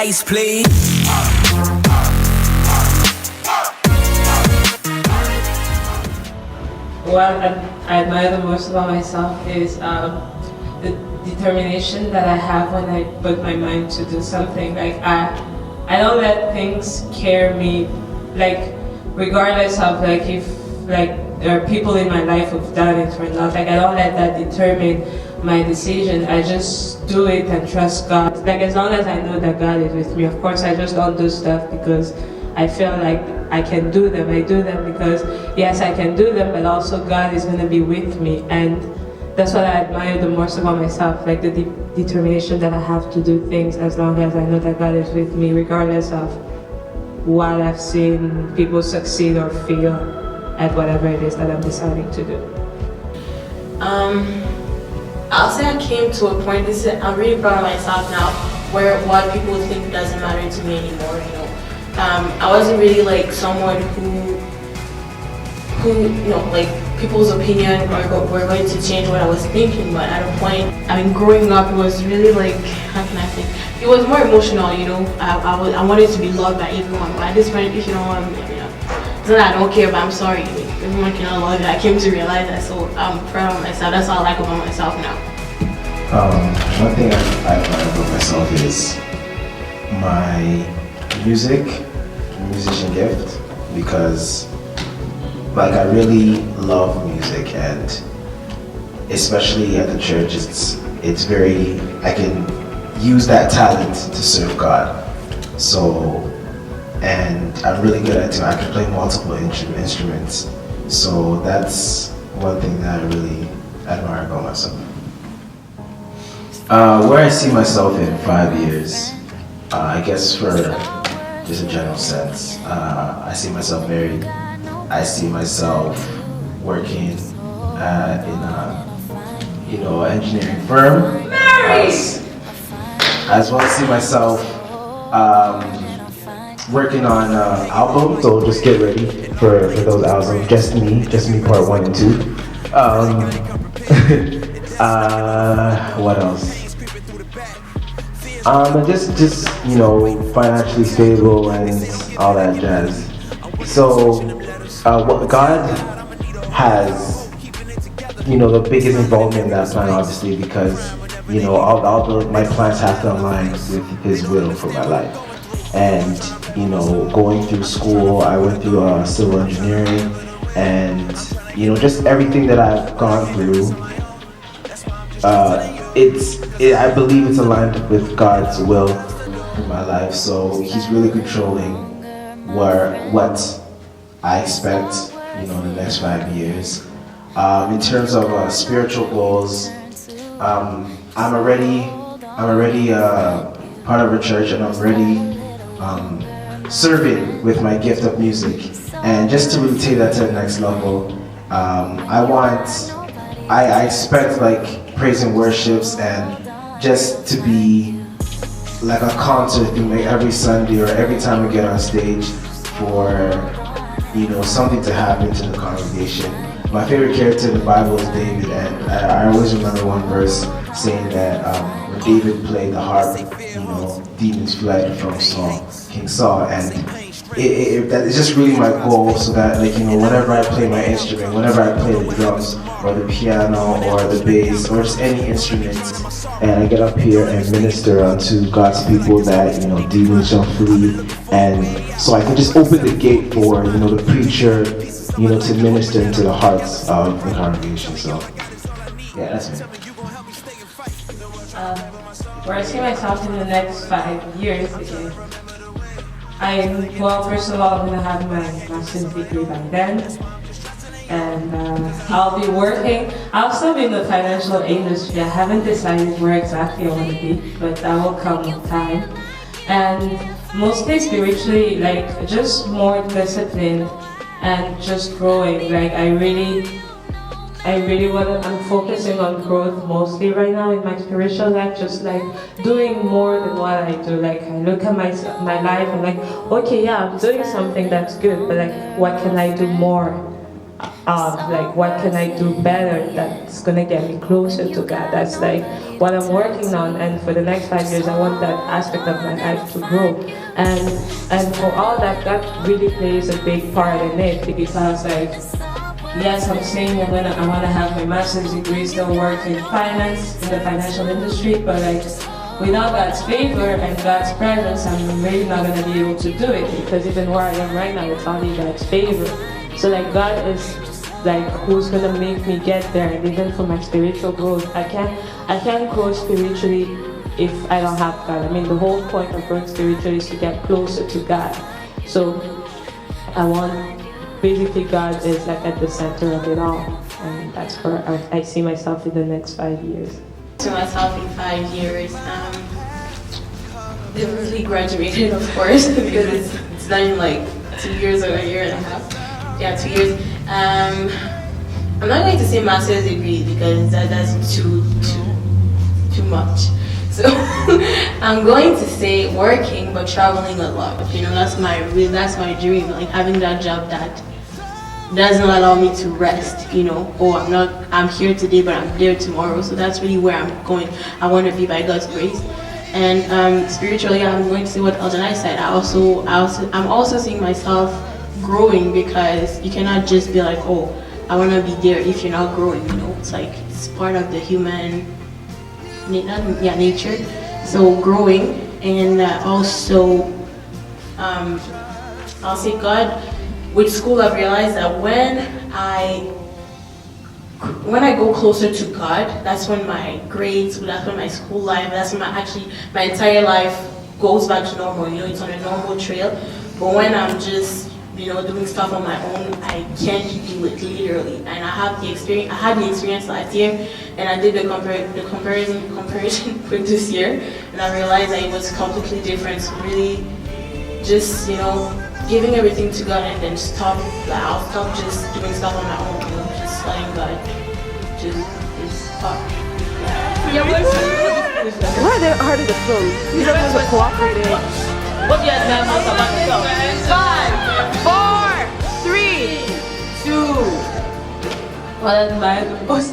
ice, please. What I admire the most about myself is the determination that I have when I put my mind to do something. Like I don't let things scare me, like regardless of like if like there are people in my life who've done it or not. Like I don't let that determine my decision. I just do it and trust God. Like as long as I know that God is with me. Of course, I just don't do stuff because I feel like I can do them. I do them because yes, I can do them, but also God is going to be with me, and that's what I admire the most about myself. Like the determination that I have to do things as long as I know that God is with me, regardless of what I've seen people succeed or fail at whatever it is that I'm deciding to do. I'll say I came to a point, I'm really proud of myself now, where what people think doesn't matter to me anymore, you know. I wasn't really like someone who you know, like people's opinion were going to change what I was thinking, but at a point, I mean, growing up, it was really like, how can I say, it was more emotional, you know. I wanted to be loved by everyone, but at this point, if you don't love me, you know, it's not that I don't care, but I'm sorry, like, everyone cannot love you. I came to realize that, so I'm proud of myself. That's all I like about myself now. One thing I admire about myself is my musician gift, because like I really love music, and especially at the church, it's very, I can use that talent to serve God. So, and I'm really good at it. I can play multiple instruments. So that's one thing that I really admire about myself. Where I see myself in 5 years, I guess for just a general sense, I see myself married. I see myself working in a engineering firm. As well as see myself working on an album. So just get ready for those albums. Just me part 1 and 2. What else? And just financially stable and all that jazz. So what God has, the biggest involvement in that plan, obviously, because all my plans have to align with His will for my life. And going through school, I went through civil engineering, and just everything that I've gone through. I believe it's aligned with God's will in my life. So He's really controlling what I expect, in the next 5 years. In terms of spiritual goals, I'm already part of a church, and I'm already serving with my gift of music. And just to really take that to the next level, I expect like praise and worships, and just to be like a concert thing, like every Sunday or every time we get on stage, for something to happen to the congregation. My favorite character in the Bible is David, and I always remember one verse saying that when David played the harp, demons fled from King Saul, and that is just really my goal, so that whenever I play my instrument, whenever I play the drums or the piano or the bass or just any instrument, and I get up here and minister unto God's people, that demons shall flee, and so I can just open the gate for the preacher to minister into the hearts of the congregation. So yeah, that's me. Where I see myself in the next 5 years is, first of all, I'm going to have my master's degree by then, and I'll be working. I'll still be in the financial industry. I haven't decided where exactly I want to be, but that will come with time. And mostly spiritually, like just more disciplined and just growing. Like I really I'm focusing on growth mostly right now in my spiritual life, just like doing more than what I do. Like I look at my life and like, okay, yeah, I'm doing something that's good, but like what can I do more like what can I do better that's gonna get me closer to God. That's like what I'm working on, and for the next 5 years I want that aspect of my life to grow. And for all that, God really plays a big part in it, because like, yes, I'm saying I want to have my master's degree, still work in finance, in the financial industry, but like without God's favor and God's presence, I'm really not going to be able to do it, because even where I am right now, it's only God's favor. So like God is like who's going to make me get there, and even for my spiritual growth, I can't grow spiritually if I don't have God. I mean, the whole point of growing spiritually is to get closer to God. So I want, basically God is like at the center of it all, and that's where I see myself in the next 5 years. To myself in 5 years, definitely graduated, of course, because it's not in like 2 years or a year and a half. Yeah, 2 years. I'm not going to say master's degree because that's too much. So I'm going to say working but traveling a lot. You know, that's my dream. Like having that job that doesn't allow me to rest. You know, I'm here today but I'm there tomorrow. So that's really where I'm going. I want to be by God's grace. And spiritually, I'm going to say what Elton and I said. I'm also seeing myself growing, because you cannot just be like, oh, I want to be there if you're not growing. You know, it's like it's part of the human nature. So growing, and also I'll say God. With school, I've realized that when I go closer to God, that's when my grades, that's when my school life, that's when my entire life goes back to normal. You know, it's on a normal trail. But when I'm just doing stuff on my own, I can't do it literally. And I had the experience last year, and I did the comparison with this year, and I realized that it was completely different. So really, just giving everything to God, and then I'll stop just doing stuff on my own. Just letting God just talk. Why are they harder to close? These are so cooperative. What do you have about yourself? 5, 4, 3, 2. What I admire the most